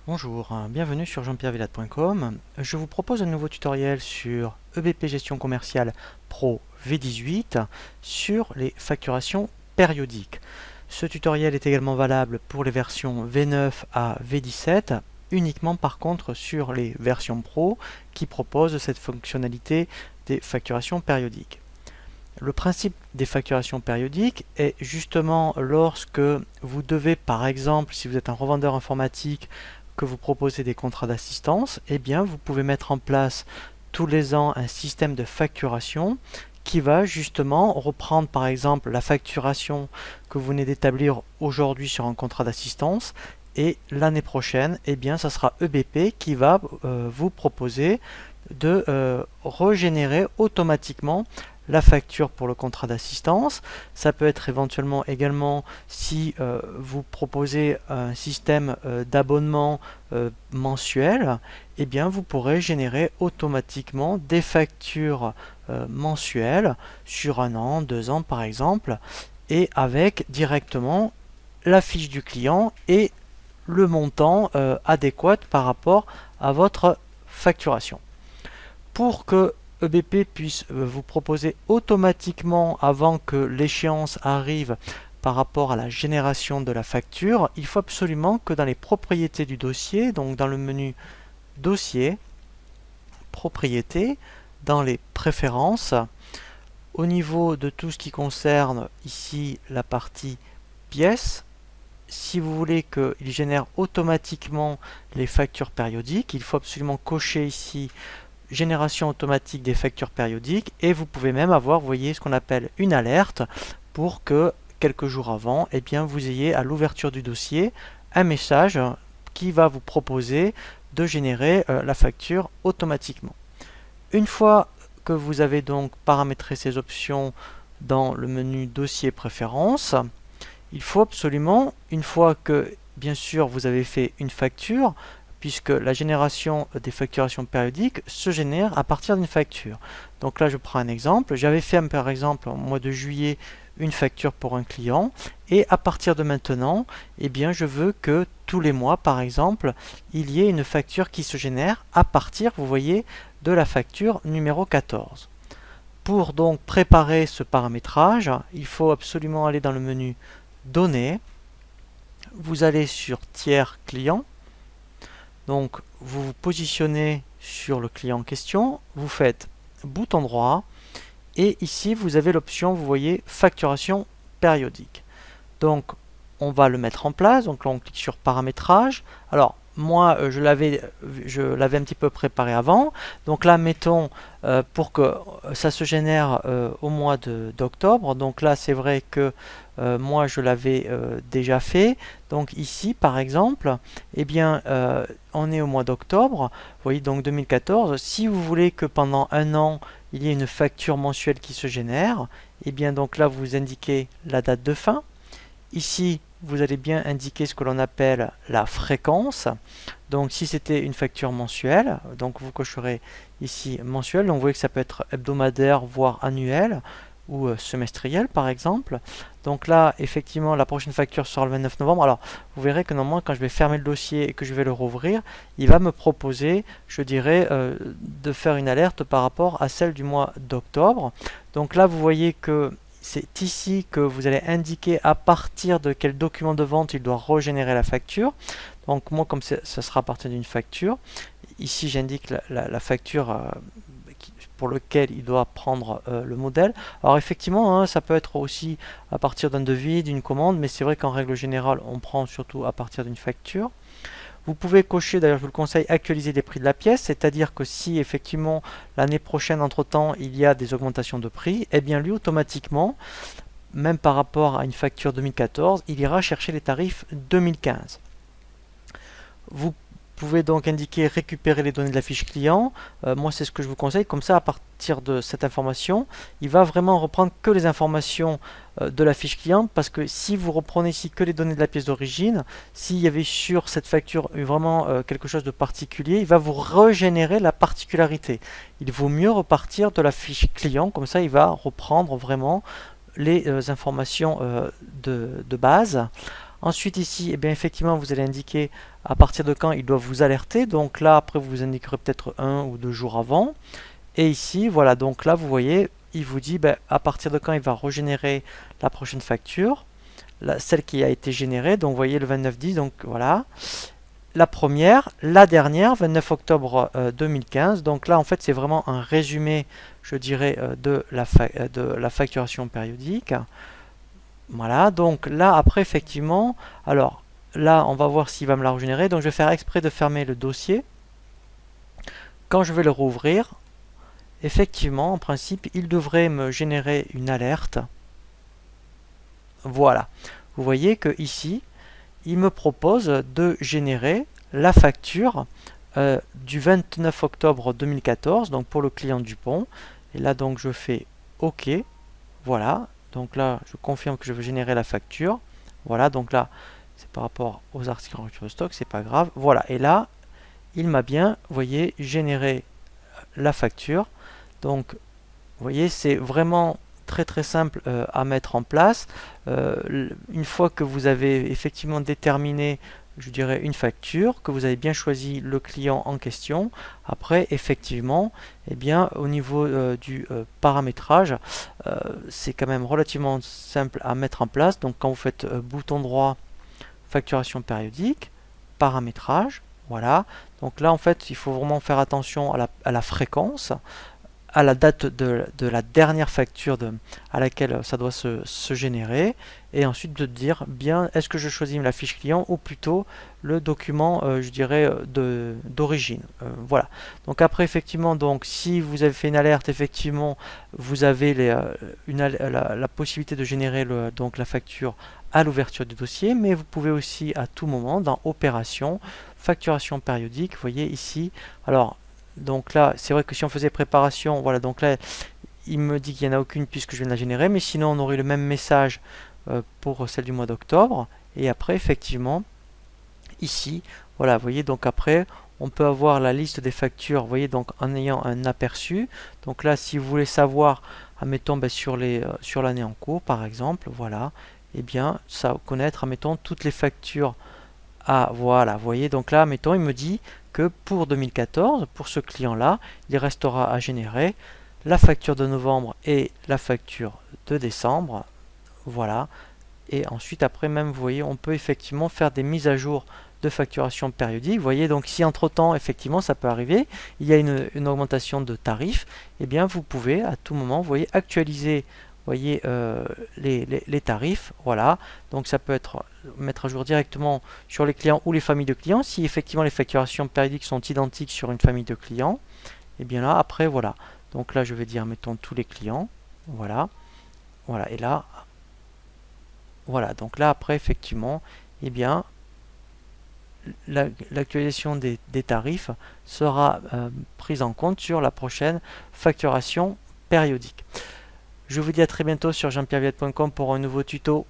Bonjour, bienvenue sur jeanpierrevillade.com. Je vous propose un nouveau tutoriel sur EBP Gestion Commerciale Pro V18 sur les facturations périodiques. Ce tutoriel est également valable pour les versions V9 à V17, uniquement par contre sur les versions Pro qui proposent cette fonctionnalité des facturations périodiques. Le principe des facturations périodiques est justement lorsque vous devez, par exemple, si vous êtes un revendeur informatique, que vous proposez des contrats d'assistance, eh bien vous pouvez mettre en place tous les ans un système de facturation qui va justement reprendre par exemple la facturation que vous venez d'établir aujourd'hui sur un contrat d'assistance, et l'année prochaine, eh bien ça sera EBP qui va vous proposer de régénérer automatiquement la facture pour le contrat d'assistance. Ça peut être éventuellement également si vous proposez un système d'abonnement mensuel, eh bien vous pourrez générer automatiquement des factures mensuelles sur 1 an, 2 ans par exemple, et avec directement la fiche du client et le montant adéquat par rapport à votre facturation. Pour que EBP puisse vous proposer automatiquement, avant que l'échéance arrive par rapport à la génération de la facture, il faut absolument que dans les propriétés du dossier, donc dans le menu Dossier, Propriétés, dans les préférences, au niveau de tout ce qui concerne ici la partie pièces, si vous voulez qu'il génère automatiquement les factures périodiques, il faut absolument cocher ici génération automatique des factures périodiques, et vous pouvez même avoir, vous voyez, ce qu'on appelle une alerte pour que quelques jours avant, eh bien, vous ayez à l'ouverture du dossier un message qui va vous proposer de générer la facture automatiquement. Une fois que vous avez donc paramétré ces options dans le menu Dossier Préférences, il faut absolument, une fois que bien sûr vous avez fait une facture, puisque la génération des facturations périodiques se génère à partir d'une facture. Donc là je prends un exemple, j'avais fait par exemple au mois de juillet une facture pour un client, et à partir de maintenant, eh bien je veux que tous les mois par exemple, il y ait une facture qui se génère à partir, vous voyez, de la facture numéro 14. Pour donc préparer ce paramétrage, il faut absolument aller dans le menu Données, vous allez sur Tiers client. Donc vous vous positionnez sur le client en question, vous faites bouton droit, et ici vous avez l'option, vous voyez, facturation périodique. Donc on va le mettre en place, donc là on clique sur paramétrage. Alors moi je l'avais un petit peu préparé avant, donc là mettons pour que ça se génère au mois d'octobre, donc là c'est vrai que moi je l'avais déjà fait, donc ici par exemple, eh bien on est au mois d'octobre, vous voyez, donc 2014. Si vous voulez que pendant 1 an il y ait une facture mensuelle qui se génère, eh bien donc là vous indiquez la date de fin. Ici vous allez bien indiquer ce que l'on appelle la fréquence. Donc si c'était une facture mensuelle, donc vous cocherez ici mensuel, donc vous voyez que ça peut être hebdomadaire voire annuel ou semestriel par exemple. Donc là effectivement la prochaine facture sera le 29 novembre. Alors vous verrez que normalement quand je vais fermer le dossier et que je vais le rouvrir, il va me proposer, je dirais, de faire une alerte par rapport à celle du mois d'octobre. Donc là vous voyez que c'est ici que vous allez indiquer à partir de quel document de vente il doit régénérer la facture. Donc moi, comme ça sera à partir d'une facture, ici j'indique la facture pour lequel il doit prendre le modèle. Alors effectivement, hein, ça peut être aussi à partir d'un devis, d'une commande, mais c'est vrai qu'en règle générale, on prend surtout à partir d'une facture. Vous pouvez cocher, d'ailleurs je vous le conseille, actualiser les prix de la pièce, c'est-à-dire que si effectivement l'année prochaine, entre-temps, il y a des augmentations de prix, eh bien lui automatiquement, même par rapport à une facture 2014, il ira chercher les tarifs 2015. Vous pouvez donc indiquer récupérer les données de la fiche client. Moi, c'est ce que je vous conseille. Comme ça, à partir de cette information, il va vraiment reprendre que les informations de la fiche client, parce que si vous reprenez ici que les données de la pièce d'origine, s'il y avait sur cette facture vraiment quelque chose de particulier, il va vous régénérer la particularité. Il vaut mieux repartir de la fiche client, comme ça il va reprendre vraiment les informations de base. Ensuite ici, eh bien, effectivement, vous allez indiquer à partir de quand il doit vous alerter. Donc là, après, vous indiquerez peut-être 1 ou 2 jours avant. Et ici, voilà, donc là, vous voyez, il vous dit à partir de quand il va régénérer la prochaine facture, celle qui a été générée. Donc vous voyez le 29/10, donc voilà. La première, la dernière, 29 octobre 2015. Donc là, en fait, c'est vraiment un résumé, je dirais, de la facturation périodique. Voilà, donc là, après, effectivement, alors là, on va voir s'il va me la régénérer. Donc je vais faire exprès de fermer le dossier. Quand je vais le rouvrir, effectivement, en principe, il devrait me générer une alerte. Voilà. Vous voyez que ici, il me propose de générer la facture du 29 octobre 2014, donc pour le client Dupont. Et là, donc, je fais OK. Voilà. Donc là, je confirme que je veux générer la facture. Voilà. Donc là, c'est par rapport aux articles en rupture de stock, c'est pas grave. Voilà. Et là, il m'a bien, vous voyez, généré la facture. Donc, vous voyez, c'est vraiment très simple à mettre en place. Une fois que vous avez effectivement déterminé, je dirais, une facture, que vous avez bien choisi le client en question, après effectivement, eh bien, au niveau du paramétrage, c'est quand même relativement simple à mettre en place. Donc quand vous faites bouton droit, facturation périodique, paramétrage, voilà. Donc là en fait il faut vraiment faire attention à la fréquence, à la date de la dernière facture à laquelle ça doit se générer, et ensuite de dire bien est-ce que je choisis la fiche client ou plutôt le document je dirais d'origine. Voilà. Donc après effectivement, donc si vous avez fait une alerte, effectivement vous avez la possibilité de générer donc la facture à l'ouverture du dossier, mais vous pouvez aussi à tout moment dans opération, facturation périodique, vous voyez ici, alors donc là, c'est vrai que si on faisait préparation, voilà, donc là, il me dit qu'il n'y en a aucune puisque je viens de la générer, mais sinon on aurait le même message pour celle du mois d'octobre. Et après, effectivement, ici, voilà, vous voyez, donc après, on peut avoir la liste des factures, vous voyez, donc en ayant un aperçu. Donc là, si vous voulez savoir, admettons, sur l'année en cours, par exemple, voilà, et bien, ça connaître, admettons, toutes les factures. Ah, voilà, vous voyez, donc là, mettons, il me dit que pour 2014, pour ce client-là, il restera à générer la facture de novembre et la facture de décembre. Voilà. Et ensuite, après, même, vous voyez, on peut effectivement faire des mises à jour de facturation périodique. Vous voyez, donc si entre-temps, effectivement, ça peut arriver, il y a une augmentation de tarifs, eh bien, vous pouvez à tout moment, vous voyez, actualiser voyez les tarifs, voilà. Donc ça peut être mettre à jour directement sur les clients ou les familles de clients. Si effectivement les facturations périodiques sont identiques sur une famille de clients, et bien là après voilà. Donc là je vais dire mettons tous les clients, voilà, voilà. Et là voilà. Donc là après effectivement, et bien l'actualisation des tarifs sera prise en compte sur la prochaine facturation périodique. Je vous dis à très bientôt sur jeanpierrevillette.com pour un nouveau tuto.